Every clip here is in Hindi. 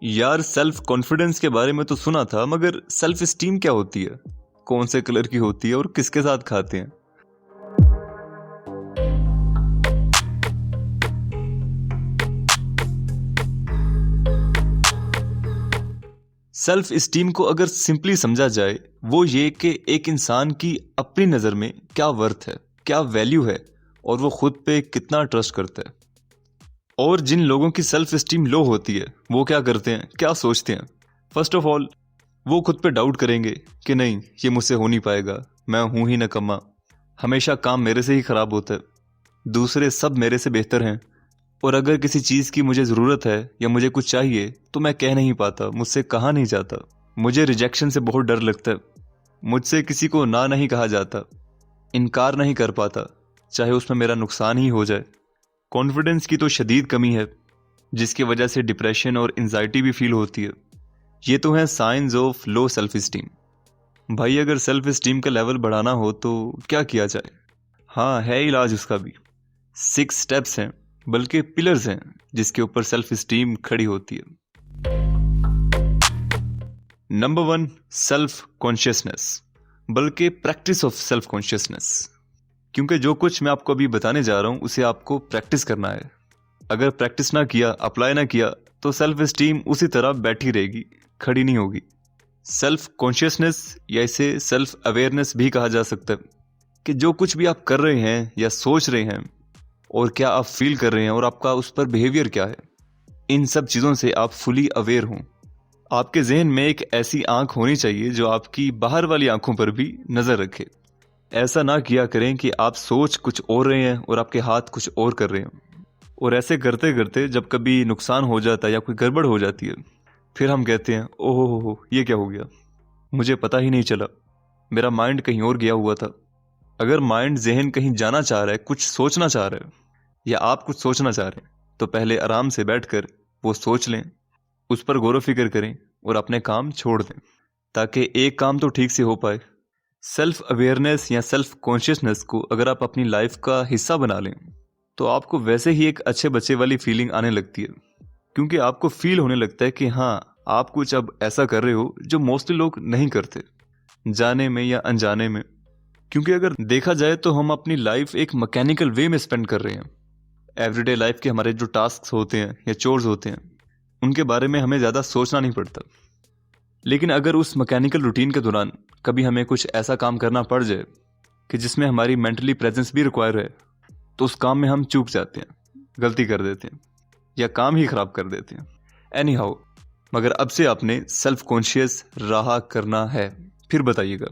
यार सेल्फ कॉन्फिडेंस के बारे में तो सुना था, मगर सेल्फ स्टीम क्या होती है? कौन से कलर की होती है और किसके साथ खाते हैं? सेल्फ स्टीम को अगर सिंपली समझा जाए, वो ये कि एक इंसान की अपनी नज़र में क्या वर्थ है, क्या वैल्यू है, और वो खुद पे कितना ट्रस्ट करता है। और जिन लोगों की सेल्फ स्टीम लो होती है, वो क्या करते हैं, क्या सोचते हैं? फर्स्ट ऑफ ऑल, वो खुद पे डाउट करेंगे कि नहीं, ये मुझसे हो नहीं पाएगा, मैं हूं ही नकम्मा, हमेशा काम मेरे से ही खराब होता है, दूसरे सब मेरे से बेहतर हैं, और अगर किसी चीज़ की मुझे ज़रूरत है या मुझे कुछ चाहिए तो मैं कह नहीं पाता, मुझसे कहा नहीं जाता, मुझे रिजेक्शन से बहुत डर लगता है, मुझसे किसी को ना नहीं कहा जाता, इनकार नहीं कर पाता, चाहे उसमें मेरा नुकसान ही हो जाए। कॉन्फिडेंस की तो शदीद कमी है, जिसकी वजह से डिप्रेशन और एंजाइटी भी फील होती है। ये तो है science of low self esteem. भाई, अगर सेल्फ स्टीम का लेवल बढ़ाना हो तो क्या किया जाए? हाँ, है इलाज उसका भी। 6 स्टेप्स हैं, बल्कि पिलर्स हैं, जिसके ऊपर सेल्फ स्टीम खड़ी होती है। नंबर 1, सेल्फ कॉन्शियसनेस, बल्कि प्रैक्टिस ऑफ सेल्फ कॉन्शियसनेस। क्योंकि जो कुछ मैं आपको अभी बताने जा रहा हूं, उसे आपको प्रैक्टिस करना है। अगर प्रैक्टिस ना किया, अप्लाई ना किया, तो सेल्फ स्टीम उसी तरह बैठी रहेगी, खड़ी नहीं होगी। सेल्फ कॉन्शियसनेस या इसे सेल्फ अवेयरनेस भी कहा जा सकता है, कि जो कुछ भी आप कर रहे हैं या सोच रहे हैं, और क्या आप फील कर रहे हैं, और आपका उस पर बिहेवियर क्या है, इन सब चीज़ों से आप फुली अवेयर हों। आपके जहन में एक ऐसी आंख होनी चाहिए जो आपकी बाहर वाली आंखों पर भी नज़र रखे। ऐसा ना किया करें कि आप सोच कुछ और रहे हैं और आपके हाथ कुछ और कर रहे हैं, और ऐसे करते करते जब कभी नुकसान हो जाता है या कोई गड़बड़ हो जाती है, फिर हम कहते हैं, ओहो हो, ये क्या हो गया, मुझे पता ही नहीं चला, मेरा माइंड कहीं और गया हुआ था। अगर माइंड, जहन कहीं जाना चाह रहा है, कुछ सोचना चाह रहा है, या आप कुछ सोचना चाह रहे हैं, तो पहले आराम से बैठकर वो सोच लें, उस पर गौर व फिक्र करें और अपने काम छोड़ दें, ताकि एक काम तो ठीक से हो पाए। सेल्फ अवेयरनेस या सेल्फ कॉन्शियसनेस को अगर आप अपनी लाइफ का हिस्सा बना लें, तो आपको वैसे ही एक अच्छे बच्चे वाली फीलिंग आने लगती है, क्योंकि आपको फील होने लगता है कि हाँ, आप कुछ अब ऐसा कर रहे हो जो मोस्टली लोग नहीं करते, जाने में या अनजाने में। क्योंकि अगर देखा जाए तो हम अपनी लाइफ एक मैकेनिकल वे में स्पेंड कर रहे हैं। एवरीडे लाइफ के हमारे जो टास्क होते हैं या चोर्स होते हैं, उनके बारे में हमें ज़्यादा सोचना नहीं पड़ता। लेकिन अगर उस मैकेनिकल रूटीन के दौरान कभी हमें कुछ ऐसा काम करना पड़ जाए कि जिसमें हमारी मेंटली प्रेजेंस भी रिक्वायर है, तो उस काम में हम चूक जाते हैं, गलती कर देते हैं, या काम ही खराब कर देते हैं। एनी हाउ, मगर अब से आपने सेल्फ कॉन्शियस रहा करना है। फिर बताइएगा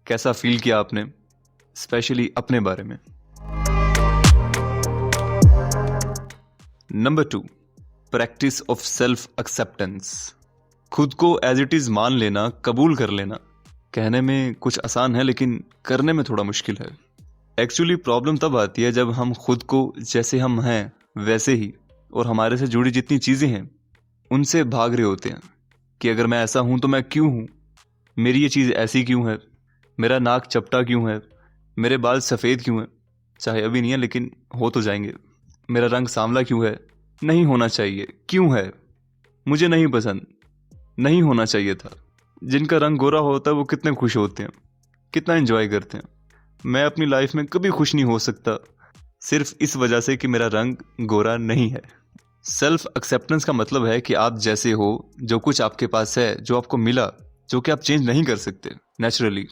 कैसा फील किया आपने, स्पेशली अपने बारे में। Number 2, practice of self acceptance. खुद को एज इट इज़ मान लेना, कबूल कर लेना। कहने में कुछ आसान है, लेकिन करने में थोड़ा मुश्किल है। एक्चुअली प्रॉब्लम तब आती है जब हम खुद को जैसे हम हैं वैसे ही, और हमारे से जुड़ी जितनी चीज़ें हैं उनसे भाग रहे होते हैं, कि अगर मैं ऐसा हूं तो मैं क्यों हूं, मेरी ये चीज़ ऐसी क्यों है, मेरा नाक चपटा क्यों है, मेरे बाल सफ़ेद क्यों हैं, चाहे अभी नहीं है लेकिन हो तो जाएंगे, मेरा रंग सांवला क्यों है, नहीं होना चाहिए, क्यों है, मुझे नहीं पसंद, नहीं होना चाहिए था। जिनका रंग गोरा होता है वो कितने खुश होते हैं, कितना एंजॉय करते हैं। मैं अपनी लाइफ में कभी खुश नहीं हो सकता, सिर्फ इस वजह से कि मेरा रंग गोरा नहीं है। सेल्फ एक्सेप्टेंस का मतलब है कि आप जैसे हो, जो कुछ आपके पास है, जो आपको मिला, जो कि आप चेंज नहीं कर सकते नेचुरली,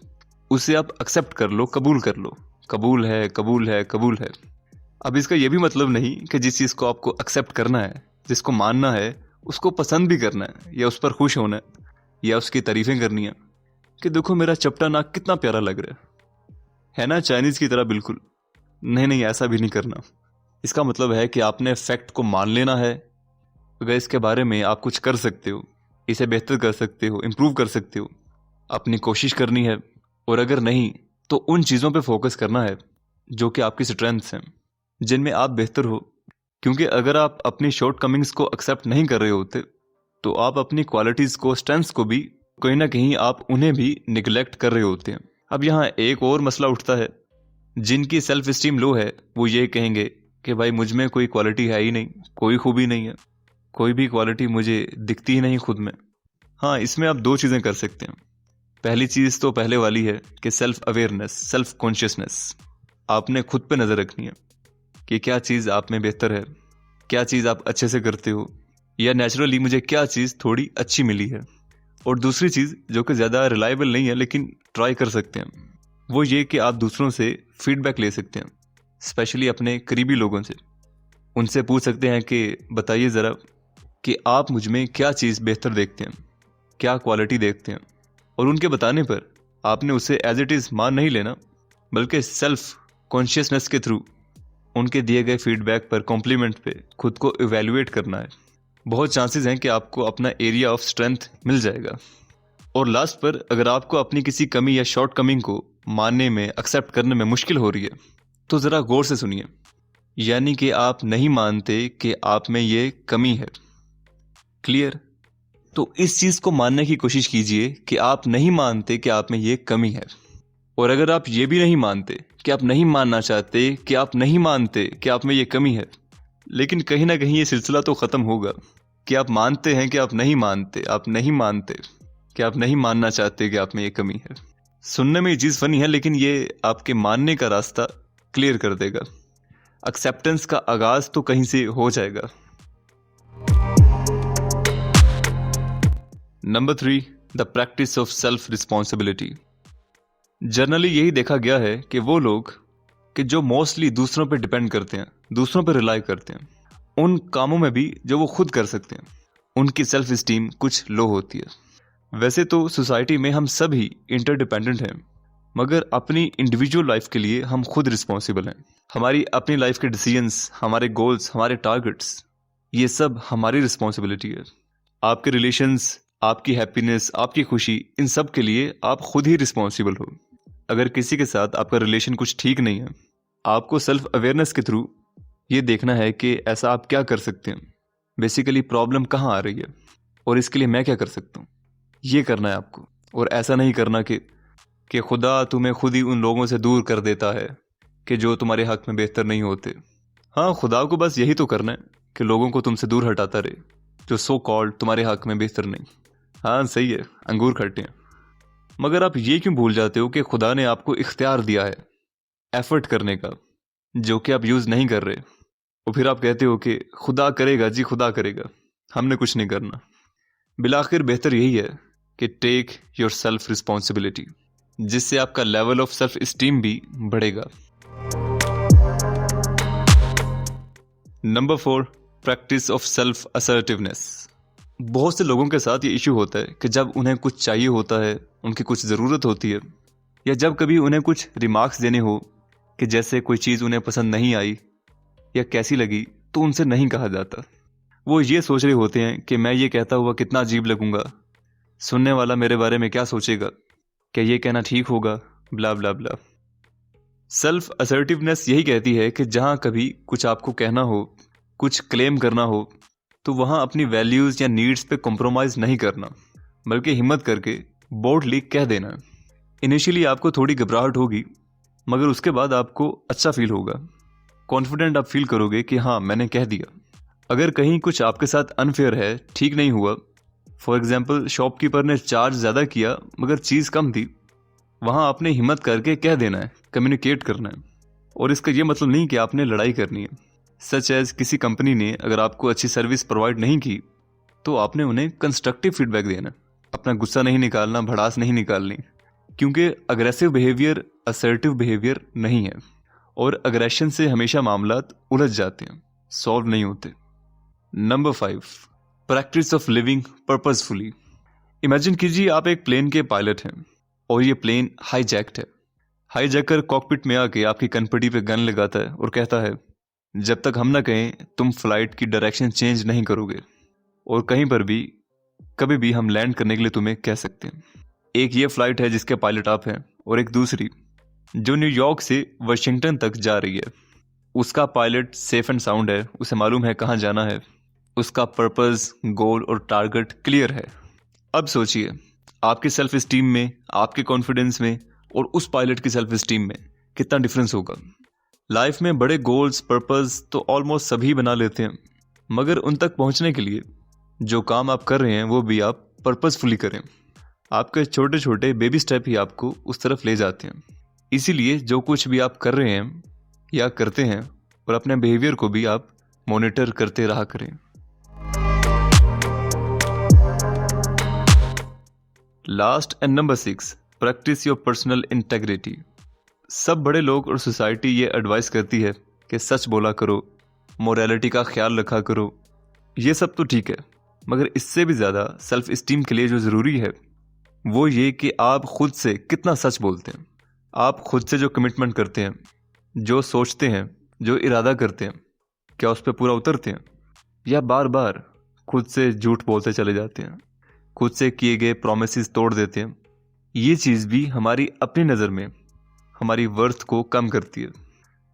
उसे आप एक्सेप्ट कर लो, कबूल कर लो। कबूल है, कबूल है, कबूल है। अब इसका यह भी मतलब नहीं कि जिस चीज़ को आपको एक्सेप्ट करना है, जिसको मानना है, उसको पसंद भी करना है, या उस पर खुश होना है, या उसकी तारीफें करनी है, कि देखो मेरा चपटा नाक कितना प्यारा लग रहा है ना, चाइनीज़ की तरह बिल्कुल। नहीं नहीं, ऐसा भी नहीं करना। इसका मतलब है कि आपने फैक्ट को मान लेना है। अगर इसके बारे में आप कुछ कर सकते हो, इसे बेहतर कर सकते हो, इम्प्रूव कर सकते हो, अपनी कोशिश करनी है। और अगर नहीं, तो उन चीज़ों पे फोकस करना है जो कि आपकी स्ट्रेंथ्स हैं, जिनमें आप बेहतर हो। क्योंकि अगर आप अपनी शॉर्ट कमिंग्स को एक्सेप्ट नहीं कर रहे होते, तो आप अपनी क्वालिटीज़ को, स्ट्रेंथ्स को भी कहीं ना कहीं आप उन्हें भी निगलेक्ट कर रहे होते हैं। अब यहाँ एक और मसला उठता है, जिनकी सेल्फ स्टीम लो है वो ये कहेंगे कि भाई मुझ में कोई क्वालिटी है ही नहीं, कोई खूबी नहीं है, कोई भी क्वालिटी मुझे दिखती ही नहीं खुद में। हाँ, इसमें आप दो चीज़ें कर सकते हैं। पहली चीज़ तो पहले वाली है कि सेल्फ अवेयरनेस, सेल्फ कॉन्शियसनेस। आपने खुद पे नज़र रखनी है कि क्या चीज़ आप में बेहतर है, क्या चीज़ आप अच्छे से करते हो, या नेचुरली मुझे क्या चीज़ थोड़ी अच्छी मिली है। और दूसरी चीज़ जो कि ज़्यादा रिलायबल नहीं है लेकिन ट्राई कर सकते हैं, वो ये कि आप दूसरों से फीडबैक ले सकते हैं, स्पेशली अपने करीबी लोगों से। उनसे पूछ सकते हैं कि बताइए ज़रा कि आप मुझ में क्या चीज़ बेहतर देखते हैं, क्या क्वालिटी देखते हैं। और उनके बताने पर आपने उसे एज इट इज़ मान नहीं लेना, बल्कि सेल्फ कॉन्शियसनेस के थ्रू उनके दिए गए फीडबैक पर, कॉम्प्लीमेंट पे खुद को इवैल्यूएट करना है। बहुत चांसेस हैं कि आपको अपना एरिया ऑफ स्ट्रेंथ मिल जाएगा। और लास्ट पर, अगर आपको अपनी किसी कमी या शॉर्ट कमिंग को मानने में, एक्सेप्ट करने में मुश्किल हो रही है, तो ज़रा गौर से सुनिए। यानी कि आप नहीं मानते कि आप में ये कमी है। क्लियर? तो इस चीज़ को मानने की कोशिश कीजिए कि आप नहीं मानते कि आप में ये कमी है। और अगर आप ये भी नहीं मानते, कि आप नहीं मानना चाहते कि आप नहीं मानते कि आप में ये कमी है, लेकिन कहीं ना कहीं ये सिलसिला तो ख़त्म होगा कि आप मानते हैं कि आप नहीं मानते, आप नहीं मानते कि आप नहीं मानना चाहते कि आप में ये कमी है। सुनने में ये चीज़ फनी है, लेकिन ये आपके मानने का रास्ता क्लियर कर देगा। एक्सेप्टेंस का आगाज़ तो कहीं से हो जाएगा। Number 3, the practice of self responsibility. Generally यही देखा गया है कि वो लोग कि जो मोस्टली दूसरों पे डिपेंड करते हैं, दूसरों पे रिलाई करते हैं, उन कामों में भी जो वो खुद कर सकते हैं, उनकी सेल्फ इस्टीम कुछ लो होती है। वैसे तो सोसाइटी में हम सब ही इंटरडिपेंडेंट हैं, मगर अपनी इंडिविजुअल लाइफ के लिए हम खुद रिस्पॉन्सिबल हैं। हमारी अपनी लाइफ के डिसीजंस, हमारे गोल्स, हमारे टारगेट्स, ये सब हमारी रिस्पॉन्सिबिलिटी है। आपके रिलेशंस, आपकी हैप्पीनेस, आपकी खुशी, इन सब के लिए आप खुद ही रिस्पॉन्सिबल हो। अगर किसी के साथ आपका रिलेशन कुछ ठीक नहीं है, आपको सेल्फ अवेयरनेस के थ्रू ये देखना है कि ऐसा आप क्या कर सकते हैं, बेसिकली प्रॉब्लम कहाँ आ रही है और इसके लिए मैं क्या कर सकता हूँ, ये करना है आपको। और ऐसा नहीं करना कि खुदा तुम्हें खुद ही उन लोगों से दूर कर देता है कि जो तुम्हारे हक में बेहतर नहीं होते। हाँ, खुदा को बस यही तो करना है कि लोगों को तुमसे दूर हटाता रहे जो सो कॉल्ड तुम्हारे हक में बेहतर नहीं। हाँ सही है, अंगूर खट्टे हैं, मगर आप ये क्यों भूल जाते हो कि खुदा ने आपको इख्तियार दिया है एफर्ट करने का, जो कि आप यूज़ नहीं कर रहे। और फिर आप कहते हो कि खुदा करेगा, जी खुदा करेगा, हमने कुछ नहीं करना। बिलाखिर बेहतर यही है कि टेक योर सेल्फ रिस्पॉन्सिबिलिटी, जिससे आपका लेवल ऑफ सेल्फ इस्टीम भी बढ़ेगा। Number 4, practice of self assertiveness. बहुत से लोगों के साथ ये इशू होता है कि जब उन्हें कुछ चाहिए होता है, उनकी कुछ ज़रूरत होती है, या जब कभी उन्हें कुछ रिमार्क्स देने हो कि जैसे कोई चीज़ उन्हें पसंद नहीं आई या कैसी लगी, तो उनसे नहीं कहा जाता। वो ये सोच रहे होते हैं कि मैं ये कहता हुआ कितना अजीब लगूंगा, सुनने वाला मेरे बारे में क्या सोचेगा, क्या ये कहना ठीक होगा, ब्ला ब्ला ब्ला। सेल्फ असर्टिवनेस यही कहती है कि जहाँ कभी कुछ आपको कहना हो, कुछ क्लेम करना हो, तो वहाँ अपनी वैल्यूज़ या नीड्स पे कॉम्प्रोमाइज़ नहीं करना, बल्कि हिम्मत करके बोल्डली कह देना। इनिशियली आपको थोड़ी घबराहट होगी, मगर उसके बाद आपको अच्छा फील होगा, कॉन्फिडेंट आप फील करोगे कि हाँ मैंने कह दिया। अगर कहीं कुछ आपके साथ अनफेयर है, ठीक नहीं हुआ, फॉर एग्जाम्पल शॉपकीपर ने चार्ज ज़्यादा किया मगर चीज़ कम थी, वहाँ आपने हिम्मत करके कह देना है, कम्युनिकेट करना है। और इसका ये मतलब नहीं कि आपने लड़ाई करनी है। सच एज किसी कंपनी ने अगर आपको अच्छी सर्विस प्रोवाइड नहीं की, तो आपने उन्हें कंस्ट्रक्टिव फीडबैक देना, अपना गुस्सा नहीं निकालना, भड़ास नहीं निकालनी, क्योंकि अग्रेसिव बिहेवियर असर्टिव बिहेवियर नहीं है, और अग्रेशन से हमेशा मामला उलझ जाते हैं, सॉल्व नहीं होते। Number 5, practice of living purposefully. Imagine कीजिए आप एक प्लेन के पायलट हैं और ये प्लेन हाईजैक्ड है। हाईजैकर कॉकपिट में आके आपकी कनपटी पे गन लगाता है और कहता है जब तक हम ना कहें तुम फ्लाइट की डायरेक्शन चेंज नहीं करोगे, और कहीं पर भी कभी भी हम लैंड करने के लिए तुम्हें कह सकते हैं। एक ये फ्लाइट है जिसके पायलट आप हैं, और एक दूसरी जो न्यूयॉर्क से वाशिंगटन तक जा रही है। उसका पायलट सेफ एंड साउंड है, उसे मालूम है कहाँ जाना है, उसका पर्पस, गोल और टारगेट क्लियर है। अब सोचिए आपकी सेल्फ इस्टीम में, आपके कॉन्फिडेंस में और उस पायलट की सेल्फ इस्टीम में कितना डिफरेंस होगा। लाइफ में बड़े गोल्स, पर्पस तो ऑलमोस्ट सभी बना लेते हैं, मगर उन तक पहुंचने के लिए जो काम आप कर रहे हैं वो भी आप पर्पसफुली करें। आपके छोटे छोटे बेबी स्टेप ही आपको उस तरफ ले जाते हैं। इसीलिए जो कुछ भी आप कर रहे हैं या करते हैं और अपने बिहेवियर को भी आप मॉनिटर करते रहा करें। Last and number 6, practice your personal integrity. सब बड़े लोग और सोसाइटी ये एडवाइस करती है कि सच बोला करो, मोरालिटी का ख्याल रखा करो। ये सब तो ठीक है, मगर इससे भी ज़्यादा सेल्फ इस्टीम के लिए जो ज़रूरी है वो ये कि आप खुद से कितना सच बोलते हैं। आप खुद से जो कमिटमेंट करते हैं, जो सोचते हैं, जो इरादा करते हैं, क्या उस पर पूरा उतरते हैं या बार बार खुद से झूठ बोलते चले जाते हैं, खुद से किए गए प्रॉमिसेस तोड़ देते हैं। ये चीज़ भी हमारी अपनी नज़र में हमारी वर्थ को कम करती है।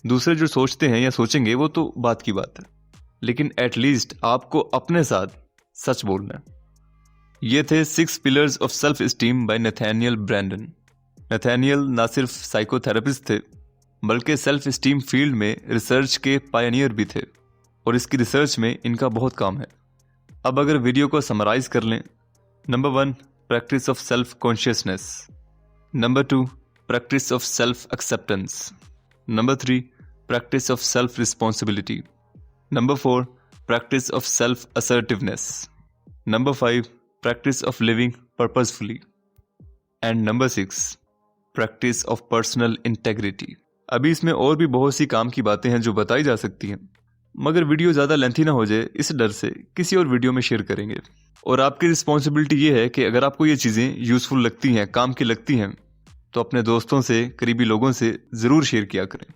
दूसरे जो सोचते हैं या सोचेंगे वो तो बात की बात है, लेकिन एटलीस्ट आपको अपने साथ सच बोलना है। ये थे 6 pillars of self esteem by Nathaniel Branden. Nathaniel ना सिर्फ साइकोथेरेपिस्ट थे बल्कि सेल्फ इस्टीम फील्ड में रिसर्च के पायनियर भी थे और इसकी रिसर्च में इनका बहुत काम है। अब अगर वीडियो को समराइज कर लें, number 1, practice of self consciousness. Number 2, practice of self acceptance. Number 3, practice of self responsibility. Number 4, practice of self assertiveness. Number 5, practice of living purposefully. And number 6, practice of personal integrity. अभी इसमें और भी बहुत सी काम की बातें हैं जो बताई जा सकती हैं, मगर वीडियो ज़्यादा लेंथी ना हो जाए इस डर से किसी और वीडियो में शेयर करेंगे। और आपकी रिस्पॉन्सिबिलिटी ये है कि अगर आपको ये चीज़ें यूज़फुल लगती हैं, काम की लगती हैं, तो अपने दोस्तों से, करीबी लोगों से ज़रूर शेयर किया करें।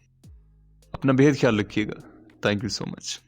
अपना बेहद ख्याल रखिएगा। Thank you so much.